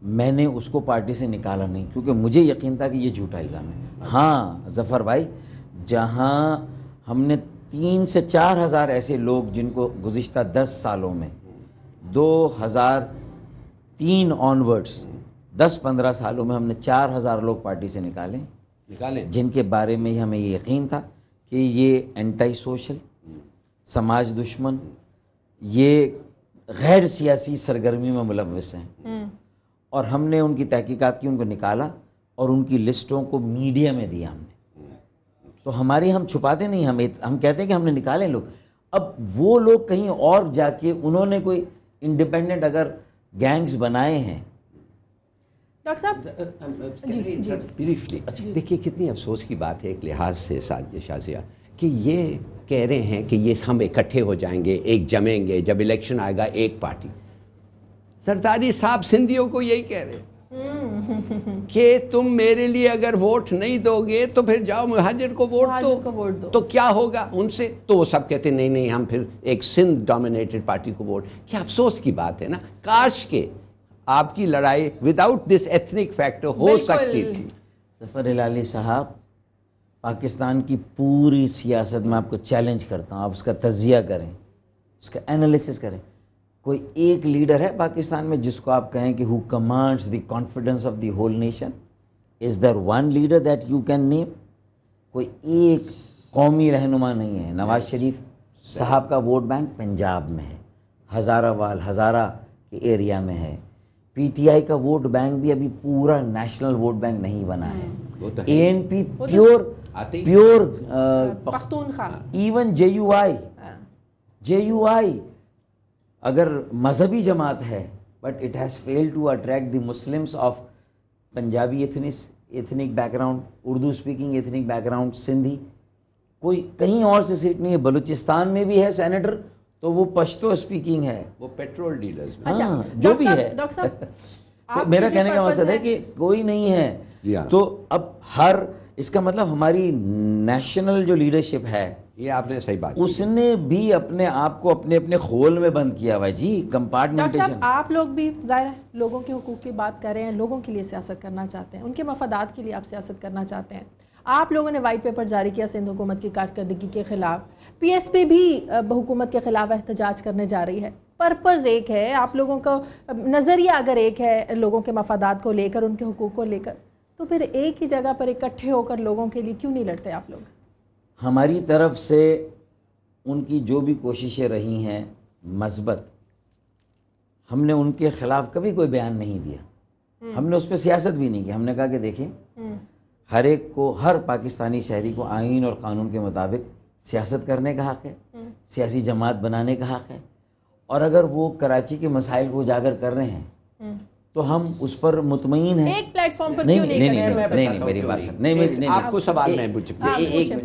میں نے اس کو پارٹی سے نکالا نہیں, کیونکہ مجھے یقین تھا کہ یہ جھوٹا الزام ہے. ہاں ظفر بھائی, جہاں ہم نے 3 سے 4 ہزار ایسے لوگ جن کو گزشتہ 10 سالوں میں 2003 آنورڈس 10-15 سالوں میں ہم نے 4000 لوگ پارٹی سے نکالے, جن کے بارے میں ہمیں یہ یقین تھا کہ یہ اینٹائی سوشل, سماج دشمن, یہ غیر سیاسی سرگرمی میں ملوث ہیں. اور ہم نے ان کی تحقیقات کی, ان کو نکالا اور ان کی لسٹوں کو میڈیا میں دیا ہم نے. تو ہماری, ہم چھپاتے نہیں, ہم کہتے ہیں کہ ہم نے نکالے لوگ. اب وہ لوگ کہیں اور جا کے انہوں نے کوئی انڈیپینڈنٹ اگر گینگز بنائے ہیں. ڈاکٹر صاحب بریفلی, دیکھیے کتنی افسوس کی بات ہے ایک لحاظ سے شازیہ, کہ یہ کہہ رہے ہیں کہ یہ ہم اکٹھے ہو جائیں گے, ایک جمیں گے, جب الیکشن آئے گا ایک پارٹی. سرداری صاحب سندھیوں کو یہی کہہ رہے ہیں کہ تم میرے لیے اگر ووٹ نہیں دو گے تو پھر جاؤ مہاجر کو ووٹ دو, تو کیا ہوگا ان سے. تو وہ سب کہتے ہیں نہیں ہم پھر ایک سندھ ڈومینیٹڈ پارٹی کو ووٹ. کیا افسوس کی بات ہے نا, کاش کے آپ کی لڑائی وداؤٹ دس ایتھنک فیکٹر ہو سکتی تھی. ظفر ہلالی صاحب، پاکستان کی پوری سیاست میں آپ کو چیلنج کرتا ہوں، آپ اس کا تجزیہ کریں، اس کا انالیسس کریں. کوئی ایک لیڈر ہے پاکستان میں جس کو آپ کہیں کہ who commands the confidence of the whole nation? Is there one leader that you can name? کوئی ایک قومی رہنما نہیں ہے. نواز شریف صاحب کا ووٹ بینک پنجاب میں ہے، ہزارہ وال ہزارہ کے ایریا میں ہے. پی ٹی آئی کا ووٹ بینک بھی ابھی پورا نیشنل ووٹ بینک نہیں بنا ہے. A N P pure Pakhtunkhwa, even J U I اگر مذہبی جماعت ہے but it has fail to attract the Muslims of Punjabi ethnic background, Urdu speaking ethnic background, Sindhi. کوئی کہیں اور سے سیٹ نہیں ہے. بلوچستان میں بھی ہے سینیٹر تو وہ پشتو اسپیکنگ ہے، وہ پیٹرول ڈیلرز میں. ہاں جو بھی ہے. میرا کہنے کا مقصد ہے کہ کوئی نہیں ہے. تو اب اس کا مطلب ہماری نیشنل جو لیڈرشپ ہے، یہ آپ نے صحیح بات، اس نے بھی اپنے آپ کو اپنے خول میں بند کیا ہوا ہے. جی کمپارٹمنٹیشن. آپ لوگ بھی ظاہر ہے لوگوں کے حقوق کی بات کر رہے ہیں، لوگوں کے لیے سیاست کرنا چاہتے ہیں، ان کے مفادات کے لیے آپ سیاست کرنا چاہتے ہیں. آپ لوگوں نے وائٹ پیپر جاری کیا سندھ حکومت کی کارکردگی کے خلاف. پی ایس پی بھی حکومت کے خلاف احتجاج کرنے جا رہی ہے. پرپز ایک ہے، آپ لوگوں کا نظریہ اگر ایک ہے لوگوں کے مفادات کو لے کر، ان کے حقوق کو لے کر، تو پھر ایک ہی جگہ پر اکٹھے ہو کر لوگوں کے لیے کیوں نہیں لڑتے آپ لوگ؟ ہماری طرف سے ان کی جو بھی کوششیں رہی ہیں مثبت، ہم نے ان کے خلاف کبھی کوئی بیان نہیں دیا. ہم نے اس پہ سیاست بھی نہیں کی. ہم نے کہا کہ دیکھیں ہر ایک کو، ہر پاکستانی شہری کو آئین اور قانون کے مطابق سیاست کرنے کا حق ہے، سیاسی جماعت بنانے کا حق ہے، اور اگر وہ کراچی کے مسائل کو اجاگر کر رہے ہیں تو ہم اس پر مطمئن ہیں. ایک پلیٹ فارم پر کیوں نہیں کر رہے؟ نہیں میری بات نہیں، آپ کو سوال میں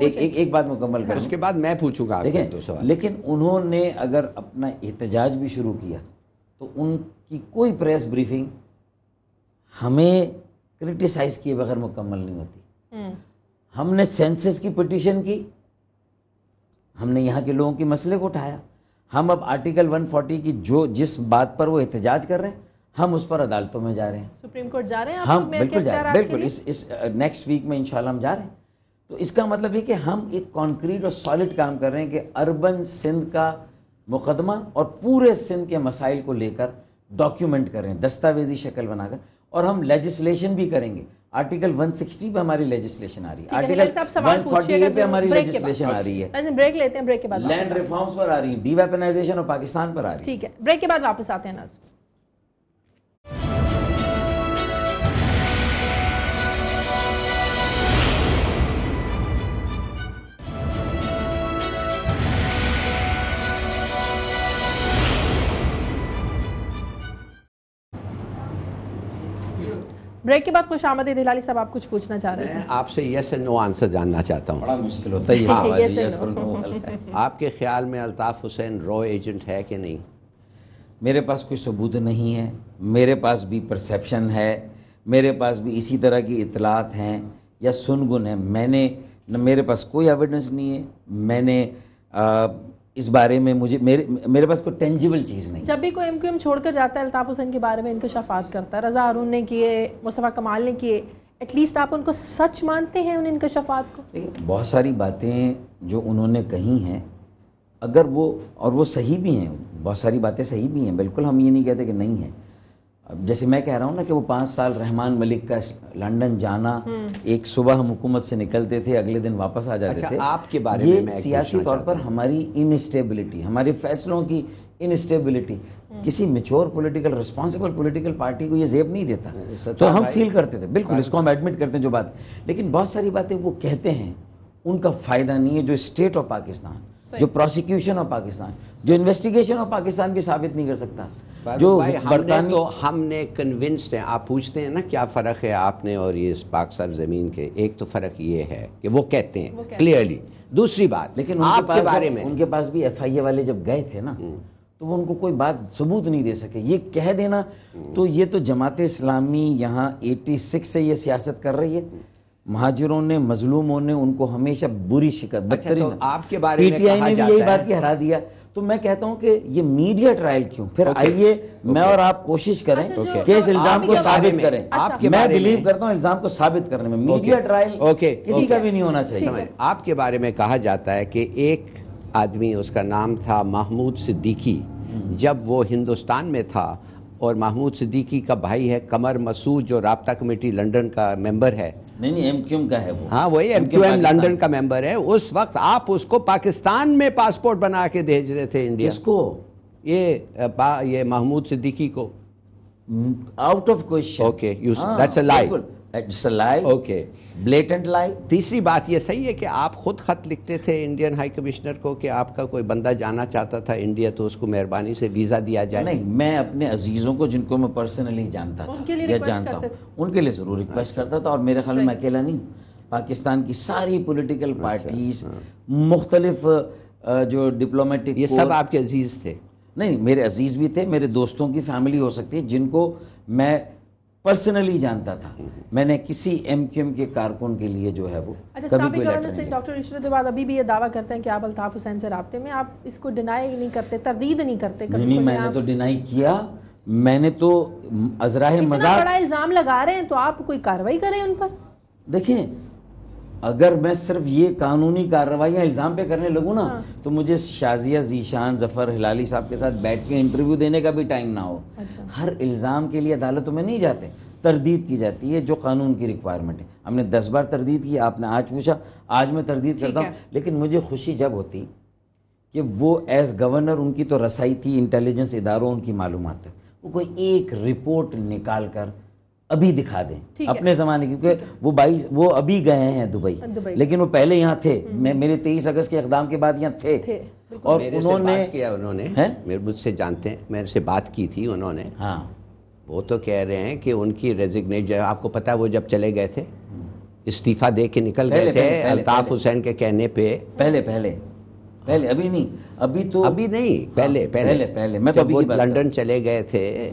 ایک بات مکمل کریں، اس کے بعد میں پوچھوں گا آپ کو دو سوال. لیکن انہوں نے اگر اپنا احتجاج بھی شروع کیا تو ان کی کوئی پریس بریفنگ ہمیں کرٹیسائز کیے بغیر مکمل نہیں ہوتی. ہم نے سینسس کی پٹیشن کی، ہم نے یہاں کے لوگوں کے مسئلے کو اٹھایا. ہم اب آرٹیکل 140 کی جس بات پر وہ احتجاج کر رہے ہیں ہم اس پر عدالتوں میں جا رہے ہیں، سپریم کورٹ جا رہے ہیں. ہم بالکل جا رہے ہیں، بالکل اس نیکسٹ ویک میں انشاءاللہ ہم جا رہے ہیں. تو اس کا مطلب یہ کہ ہم ایک کانکریٹ اور سالڈ کام کر رہے ہیں کہ اربن سندھ کا مقدمہ اور پورے سندھ کے مسائل کو لے کر ڈاکیومنٹ کریں، دستاویزی شکل بنا کر، اور ہم لیجسلیشن بھی کریں گے. آرٹیکل 160 پہ ہماری لیجسلیشن آ رہی ہے، آرٹیکل 148 پہ ہماری لیجسلیشن آ رہی ہے، بریک لیتے ہیں، بریک کے بعد لینڈ ریفارمز پر آ رہی ہیں، ڈی ویپنائزیشن اور پاکستان پر آ رہی ہے. ٹھیک ہے، بریک کے بعد واپس آتے ہیں. ناظرین بریک کے بعد خوش آمدید. ہلالی صاحب آپ کچھ پوچھنا چاہ رہے میں ہیں؟ آپ سے یس اور نو آنسر جاننا چاہتا ہوں. بڑا مشکل ہوتا ہے یہ سوال، یس اور نو. آپ کے خیال میں الطاف حسین رو ایجنٹ ہے کہ نہیں؟ میرے پاس کوئی ثبوت نہیں ہے، میرے پاس بھی پرسیپشن ہے، میرے پاس بھی اسی طرح کی اطلاعات ہیں یا سنگن ہے. میرے پاس کوئی ایویڈنس نہیں ہے. میں نے اس بارے میں میرے پاس کوئی ٹینجیبل چیز نہیں. جب بھی کوئی ایم کیو ایم چھوڑ کر جاتا ہے الطاف حسین کے بارے میں انکشافات کرتا ہے، رضا ہارون نے کیے، مصطفیٰ کمال نے کیے، ایٹ لیسٹ آپ ان کو سچ مانتے ہیں ان انکشافات کو؟ بہت ساری باتیں جو انہوں نے کہی ہیں اگر وہ صحیح بھی ہیں، بہت ساری باتیں صحیح بھی ہیں، بالکل ہم یہ نہیں کہتے کہ نہیں ہیں. جیسے میں کہہ رہا ہوں نا کہ وہ 5 سال رحمان ملک کا لنڈن جانا، ایک صبح ہم حکومت سے نکلتے تھے، اگلے دن واپس آ جاتے تھے. آپ کے بارے یہ میں سیاسی طور پر ہماری انسٹیبلٹی، ہمارے فیصلوں کی انسٹیبلٹی کسی mature political responsible political party کو یہ زیب نہیں دیتا. تو ہم فیل کرتے تھے، بالکل اس کو ہم ایڈمٹ کرتے ہیں جو بات. لیکن بہت ساری باتیں وہ کہتے ہیں ان کا فائدہ نہیں ہے. جو اسٹیٹ آف پاکستان، جو پروسیکیوشن آف پاکستان، جو انویسٹیگیشن آف پاکستان بھی ثابت نہیں کر سکتا. جو ہم نے کنونسڈ ہیں. آپ پوچھتے ہیں نا کیا فرق ہے آپ نے اور یہ پاک سرزمین کے؟ ایک تو فرق یہ ہے کہ وہ کہتے ہیں کلیئرلی. دوسری بات، لیکن آپ کے بارے میں ان کے پاس بھی ایف آئی اے والے جب گئے تھے نا تو وہ ان کو کوئی بات ثبوت نہیں دے سکے. یہ کہہ دینا تو یہ تو جماعت اسلامی یہاں 86 سے یہ سیاست کر رہی ہے. مہاجروں نے، مظلوموں نے ان کو ہمیشہ بری شکست، بدترین. آپ کے بارے میں پی ٹی آئی نے بھی یہی بات کی ہرا دیا. تو میں کہتا ہوں کہ یہ میڈیا ٹرائل کیوں؟ پھر آئیے میں اور آپ کوشش کریں کہ اس الزام کو ثابت کریں. میں بلیو کرتا ہوں الزام کو ثابت کرنے میں میڈیا ٹرائل کسی کا بھی نہیں ہونا چاہیے. آپ کے بارے میں کہا جاتا ہے کہ ایک آدمی، اس کا نام تھا محمود صدیقی، جب وہ ہندوستان میں تھا، اور محمود صدیقی کا بھائی ہے قمر مسعود جو رابطہ کمیٹی لنڈن کا ممبر ہے. نہیں ایم کیو ایم کا ہے وہ. ہاں وہی ایم کیو ایم لنڈن کا ممبر ہے. اس وقت آپ اس کو پاکستان میں پاسپورٹ بنا کے بھیج رہے تھے انڈیا. اس کو یہ محمود صدیقی کو out of question. Okay that's a lie. It's اے لائی. اوکے بلیٹنٹ لائی. تیسری بات یہ صحیح ہے کہ آپ خود خط لکھتے تھے انڈین ہائی کمشنر کو کہ آپ کا کوئی بندہ جانا چاہتا تھا انڈیا تو اس کو مہربانی سے ویزا دیا جائے. نہیں، میں اپنے عزیزوں کو جن کو میں پرسنلی جانتا تھا یا جانتا ہوں ان کے لیے ضرور ریکویسٹ کرتا تھا. اور میرے خیال میں اکیلا نہیں، پاکستان کی ساری پولیٹیکل پارٹیز، مختلف جو ڈپلومیٹک، یہ سب آپ کے عزیز تھے. نہیں، میرے عزیز بھی تھے، میرے دوستوں کی فیملی ہو سکتی ہے جن کو میں پرسنلی جانتا تھا. میں نے کسی ایم کیو ایم کے کارکن کے لیے جو ہے وہ کبھی کوئی لیٹر نہیں. ڈاکٹر رشوت بعد ابھی بھی یہ دعویٰ کرتے ہیں کہ آپ الطاف حسین سے رابطے میں، آپ اس کو ڈینائی نہیں کرتے، تردید نہیں کرتے. نہیں، میں نے تو ڈینائی کیا. میں نے تو ازراہ مزاق، بڑا الزام لگا رہے ہیں تو آپ کوئی کارروائی کریں ان پر. دیکھیں، اگر میں صرف یہ قانونی کارروائیاں الزام پہ کرنے لگوں نا تو مجھے شازیہ ذیشان، ظفر ہلالی صاحب کے ساتھ بیٹھ کے انٹرویو دینے کا بھی ٹائم نہ ہو. ہر الزام کے لیے عدالتوں میں نہیں جاتے، تردید کی جاتی ہے جو قانون کی ریکوائرمنٹ ہے. ہم نے 10 بار تردید کی، آپ نے آج پوچھا، آج میں تردید کرتا ہوں. لیکن مجھے خوشی جب ہوتی کہ وہ ایز گورنر، ان کی تو رسائی تھی انٹیلیجنس اداروں ان کی معلومات تک، وہ کوئی ایک رپورٹ نکال کر ابھی دکھا دیں اپنے زمانے کی، کیونکہ وہ ابھی گئے ہیں دبئی، لیکن وہ پہلے یہاں تھے. میرے 23 اگست کے اقدام کے بعد یہاں تھے اور انہوں نے مجھ سے جانتے ہیں، میرے سے بات کی تھی انہوں نے. ہاں، وہ تو کہہ رہے ہیں کہ ان کی ریزگنیشن، آپ کو پتا وہ جب چلے گئے تھے استعفیٰ دے کے نکل گئے تھے الطاف حسین کے کہنے پہ. پہلے ابھی نہیں، پہلے میں تو جب وہ لنڈن چلے گئے تھے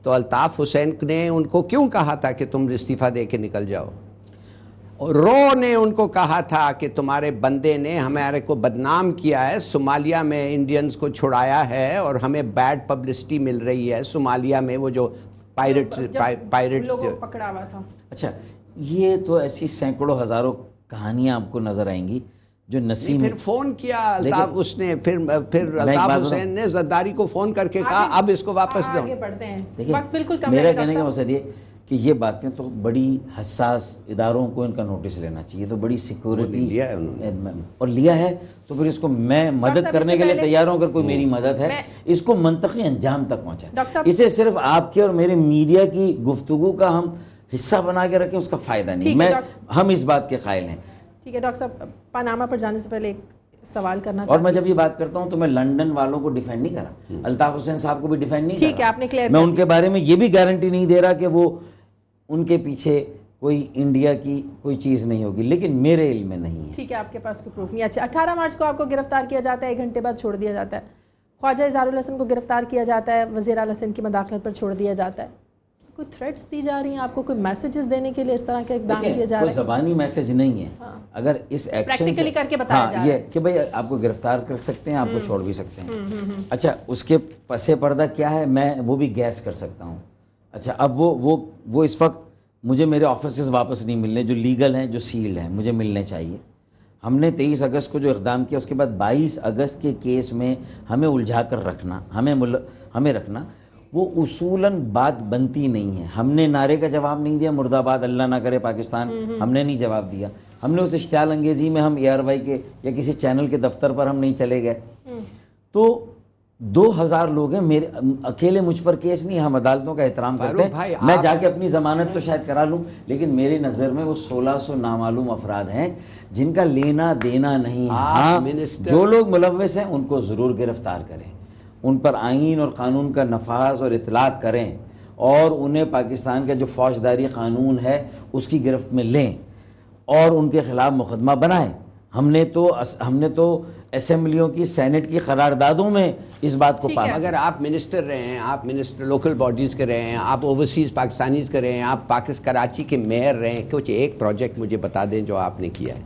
تو الطاف حسین نے ان کو کیوں کہا تھا کہ تم استعفیٰ دے کے نکل جاؤ؟ رو نے ان کو کہا تھا کہ تمہارے بندے نے ہمارے کو بدنام کیا ہے، صومالیہ میں انڈینز کو چھڑایا ہے اور ہمیں بیڈ پبلسٹی مل رہی ہے صومالیہ میں، وہ جو پائرٹس پکڑا ہوا تھا. اچھا، یہ تو ایسی سینکڑوں ہزاروں کہانیاں آپ کو نظر آئیں گی جو نسیم. پھر فون کیا الطاف، اس نے پھر الطاف حسین نے زرداری کو فون کر کے کہا اب اس کو واپس دو. میرا کہنے کا مقصد یہ کہ یہ باتیں تو بڑی حساس اداروں کو ان کا نوٹس لینا چاہیے. تو بڑی سیکورٹی اور لیا ہے، تو پھر اس کو میں مدد کرنے کے لیے تیار ہوں. اگر کوئی میری مدد ہے، اس کو منطقی انجام تک پہنچائے. اسے صرف آپ کے اور میرے میڈیا کی گفتگو کا ہم حصہ بنا کے رکھیں، اس کا فائدہ نہیں. ہم اس بات کے قائل ہیں. ٹھیک ہے ڈاکٹر صاحب، پاناما پر جانے سے پہلے ایک سوال کرنا اور میں جب یہ بات کرتا ہوں تو میں لنڈن والوں کو ڈیفینڈ نہیں کر رہا، الطاف حسین صاحب کو بھی ڈیفینڈ نہیں ٹھیک ہے، آپ نے کلیئر. میں ان کے بارے میں یہ بھی گارنٹی نہیں دے رہا کہ وہ ان کے پیچھے کوئی انڈیا کی کوئی چیز نہیں ہوگی، لیکن میرے علم میں نہیں ہے. ٹھیک ہے، آپ کے پاس کوئی پروف نہیں. اچھا، 18 مارچ کو آپ کو گرفتار کیا جاتا ہے، 1 گھنٹے بعد چھوڑ دیا جاتا ہے. خواجہ اظہار الحسن کو گرفتار کیا جاتا ہے، وزیر اعلیٰ سندھ کی مداخلت پر چھوڑ دیا جاتا ہے. کوئی تھریٹس دی جا رہی ہیں آپ کو، کوئی میسیجز دینے کے لیے اس طرح کے اقدام کیے جا رہے ہیں؟ کوئی زبانی میسیج نہیں ہے. اگر اس ایکشن پریکٹیکلی کر کے بتایا جا رہا ہے یہ کہ بھئی آپ کو گرفتار کر سکتے ہیں، آپ کو چھوڑ بھی سکتے ہیں. اچھا، اس کے پس پردہ کیا ہے میں وہ بھی گیس کر سکتا ہوں. اچھا، اب وہ اس وقت مجھے میرے آفیسز واپس نہیں ملنے، جو لیگل ہیں، جو سیلڈ ہیں، مجھے ملنے چاہیے. ہم نے 23 اگست کو جو اقدام کیا، اس کے بعد 22 اگست کے کیس میں ہمیں الجھا کر رکھنا، ہمیں رکھنا، وہ اصولاً بات بنتی نہیں ہے. ہم نے نعرے کا جواب نہیں دیا، مرد آباد اللہ نہ کرے پاکستان، ہم نے نہیں جواب دیا. ہم نے اس اشتعال انگیزی میں ہم ARY کے یا کسی چینل کے دفتر پر ہم نہیں چلے گئے. تو 2000 لوگ ہیں، میرے اکیلے مجھ پر کیس نہیں. ہم عدالتوں کا احترام کرتے ہیں. میں جا کے اپنی ضمانت تو شاید کرا لوں، لیکن میری نظر میں وہ 1600 نامعلوم افراد ہیں جن کا لینا دینا نہیں. ہاں، جو لوگ ملوث ہیں ان کو ضرور گرفتار کریں، ان پر آئین اور قانون کا نفاذ اور اطلاق کریں، اور انہیں پاکستان کا جو فوجداری قانون ہے اس کی گرفت میں لیں اور ان کے خلاف مقدمہ بنائیں. ہم نے تو اسمبلیوں کی، سینٹ کی قراردادوں میں اس بات کو پاس. اگر آپ منسٹر رہے ہیں، آپ منسٹر لوکل باڈیز کے رہے ہیں، آپ اوورسیز پاکستانیز کے رہے ہیں، آپ کراچی کے میئر رہے ہیں، کچھ ایک پروجیکٹ مجھے بتا دیں جو آپ نے کیا ہے.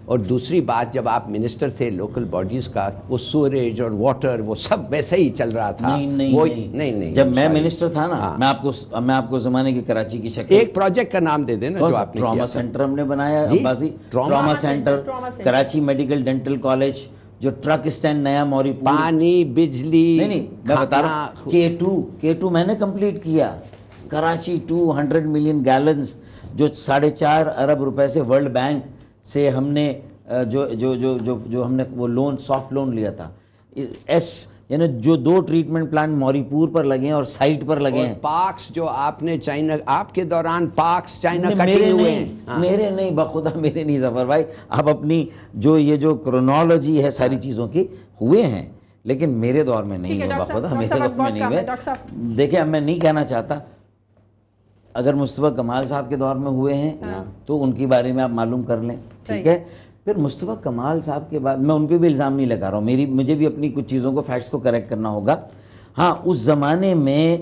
اور دوسری بات جب آپ منسٹر تھے لوکل باڈیز کا وہ سوریج اور واٹر وہ سب ویسے ہی چل رہا تھا. نہیں جب میں منسٹر تھا نا میں آپ کو زمانے کی کراچی کی شکل ایک پروجیکٹ کا نام دے دیں نا جو آپ نے ٹراما سینٹر ہم نے بنایا Abbasi trauma centre Karachi medical dental college جو ٹرک اسٹینڈ نیا موری پانی بجلی نہیں میں بتا رہا ہوں K2 میں نے کمپلیٹ کیا کراچی 200 ملین گیلنز جو 4.5 ارب روپے سے ورلڈ بینک سے ہم نے جو ہم نے وہ لون سافٹ لون لیا تھا یعنی جو 2 ٹریٹمنٹ پلانٹ موری پور پر لگے ہیں اور سائٹ پر لگے ہیں. پارکس جو آپ نے چائنا آپ کے دوران پارکس چائنا کٹے ہوئے ہیں میرے نہیں بخدا میرے نہیں ظفر بھائی آپ اپنی جو کرونالوجی ہے ساری چیزوں کی ہوئے ہیں لیکن میرے دور میں نہیں ہوئے بخدا میرے دور میں نہیں ہوئے. دیکھیں اب میں نہیں کہنا چاہتا اگر مصطفیٰ کمال صاحب کے دور میں ہوئے ہیں تو ان کے بارے میں آپ معلوم کر لیں ٹھیک ہے. پھر مصطفیٰ کمال صاحب کے بعد میں ان پہ بھی الزام نہیں لگا رہا ہوں مجھے بھی اپنی کچھ چیزوں کو فیکٹس کو کریکٹ کرنا ہوگا. ہاں اس زمانے میں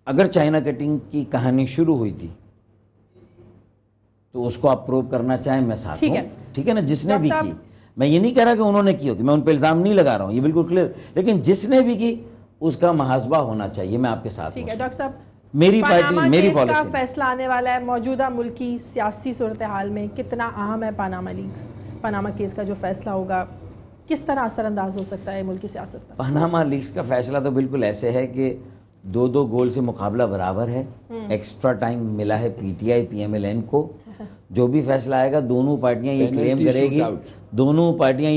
اگر چائنا کٹنگ کی کہانی شروع ہوئی تھی تو اس کو آپ پروو کرنا چاہیں میں ساتھ ہوں ٹھیک ہے نا جس نے بھی کی میں یہ نہیں کہہ رہا کہ انہوں نے کی ہوگی میں ان پہ الزام نہیں لگا رہا ہوں یہ بالکل کلیئر لیکن جس نے بھی کی اس کا محاسبہ ہونا چاہیے میں آپ کے ساتھ ہوں. ڈاکٹر صاحب میری پارٹی میری پالیسی کا فیصلہ آنے والا ہے موجودہ ملکی سیاسی صورتحال میں کتنا اہم ہے پاناما کیس کا جو فیصلہ ہوگا کس طرح اثر انداز ہو سکتا ہے ملکی سیاست پر. پاناما لیکس کا فیصلہ تو بالکل ایسے ہے کہ 2 گول سے مقابلہ برابر ہے ایکسٹرا ٹائم ملا ہے P T I P M L N کو جو بھی فیصلہ آئے گا دونوں پارٹیاں یہ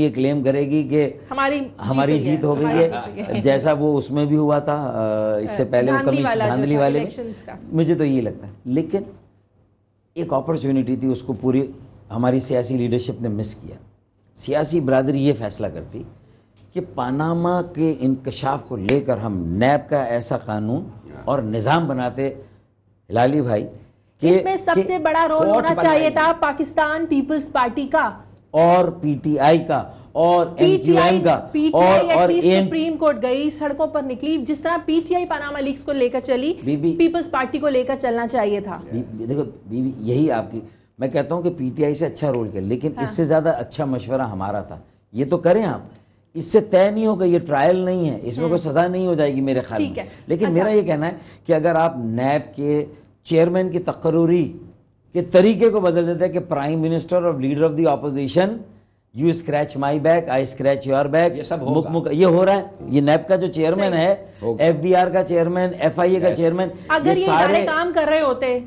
کلیم کرے گی کہ ہماری جیت ہو گئی ہے جیسا وہ اس میں بھی ہوا تھا اس سے پہلے دھاندلی والے مجھے تو یہ لگتا ہے. لیکن ایک اپرچونٹی تھی اس کو پوری ہماری سیاسی لیڈرشپ نے مس کیا. سیاسی برادری یہ فیصلہ کرتی کہ پاناما کے انکشاف کو لے کر ہم نیب کا ایسا قانون اور نظام بناتے ہلالی بھائی اس میں سب سے بڑا رول ہونا چاہیے تھا پاکستان پیپلز پارٹی کا اور پی ٹی آئی کا اور ایم کیو ایم کا اور سپریم کورٹ گئی سڑکوں پر نکلی جس طرح P T I Panama leaks کو لے کر چلی پیپلز پارٹی کو لے کر چلنا چاہیے تھا. دیکھو یہی آپ کی میں کہتا ہوں کہ پی ٹی آئی سے اچھا رول کیا لیکن اس سے زیادہ اچھا مشورہ ہمارا تھا. یہ تو کریں آپ اس سے طے نہیں ہوگا یہ ٹرائل نہیں ہے اس میں کوئی سزا نہیں ہو جائے گی میرے خیال میں. لیکن میرا یہ کہنا ہے کہ اگر آپ نیب کے چیئرمین کی تقرری کے طریقے کو بدل دیتے ہیں کہ پرائم منسٹر اور leader of the opposition you scratch my back I scratch your back یہ ہو رہا ہے. یہ نیب کا جو چیئرمین ہے ایف بی آر کا چیئرمین ایف آئی اے کا چیئرمین اگر یہ سارے کام کر رہے ہوتے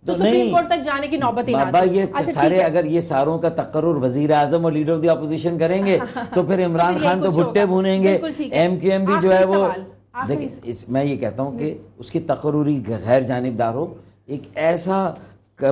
تو سپریم کورٹ تک جانے کی نوبت ہی نہ آتی. یہ سارے اگر یہ ساروں کا تقرر وزیر اعظم اور لیڈر آف دی اپوزیشن کریں گے تو پھر عمران خان تو بھٹے بھونیں گے ایم کیو ایم بھی جو ہے وہ میں یہ کہتا ہوں کہ اس کی تقرری غیر جانبدار ہو ایک ایسا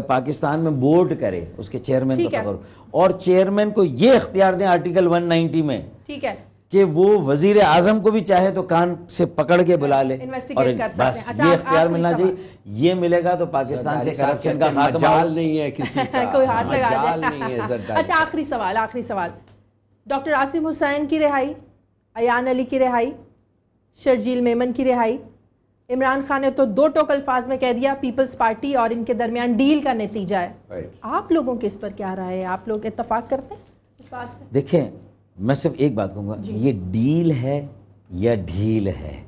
پاکستان میں بورڈ کرے اس کے چیئرمین کا تقرر اور چیئرمین کو یہ اختیار دیں آرٹیکل 190 میں ٹھیک ہے کہ وہ وزیر اعظم کو بھی چاہے تو کان سے پکڑ کے بلا لے اور بس یہ اختیار ملنا چاہیے. یہ ملے گا تو پاکستان سے کرپشن کا خاتمہ مجال نہیں ہے کسی کا کوئی ہاتھ لگا جائے. اچھا آخری سوال ڈاکٹر عاصم حسین کی رہائی ایان علی کی رہائی شرجیل میمن کی رہائی عمران خان نے تو 2 ٹوک الفاظ میں کہہ دیا پیپلز پارٹی اور ان کے درمیان ڈیل کا نتیجہ ہے. آپ لوگوں کے اس پر کیا رائے ہے آپ لوگ اتفاق کرتے ہیں اس بات سے؟ دیکھیں میں صرف ایک بات کہوں گا یہ ڈیل ہے یا ڈھیل ہے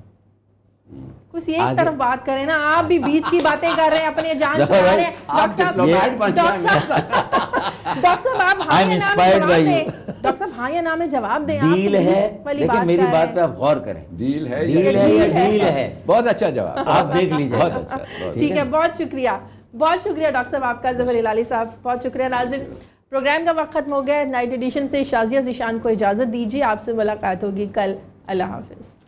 کچھ ایک طرف بات کریں نا آپ بھی بیچ کی باتیں کر رہے ہیں اپنے جان چھڑا رہے ہیں. ڈاکٹر صاحب آپ ہاں یا نہ میں جواب دیں. ڈیل ہے لیکن میری بات پہ آپ غور کریں ڈیل ہے یا ڈیل ہے. بہت اچھا جواب آپ دیکھ لیجیے. بہت اچھا ٹھیک ہے بہت شکریہ ڈاکٹر صاحب آپ کا ظفر ہلالی صاحب بہت شکریہ. ناظرین پروگرام کا وقت ختم ہو گیا. نائٹ ایڈیشن سے شازیہ ذیشان کو اجازت دیجیے آپ سے ملاقات ہوگی کل. اللہ حافظ.